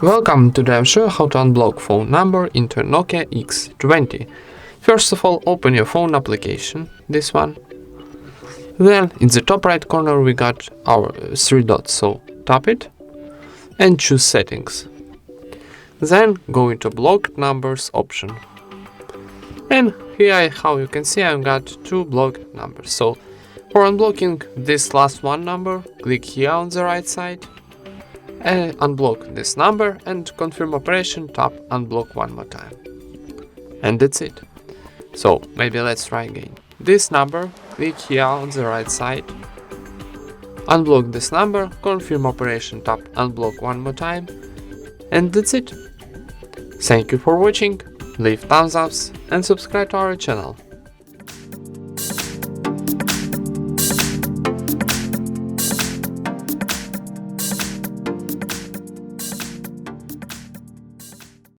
Welcome, today I'll show you how to unblock phone number into Nokia X20. First of all, open your phone application, this one. Then in the top right corner we got our three dots, so tap it and choose settings. Then go into blocked numbers option. And here, how you can see, I've got two blocked numbers. So for unblocking this last one number, click here on the right side and unblock this number, and confirm operation, tap unblock one more time. And that's it. So maybe let's try again. This number, click here on the right side, unblock this number, confirm operation, tap unblock one more time, and that's it. Thank you for watching, leave thumbs ups and subscribe to our channel.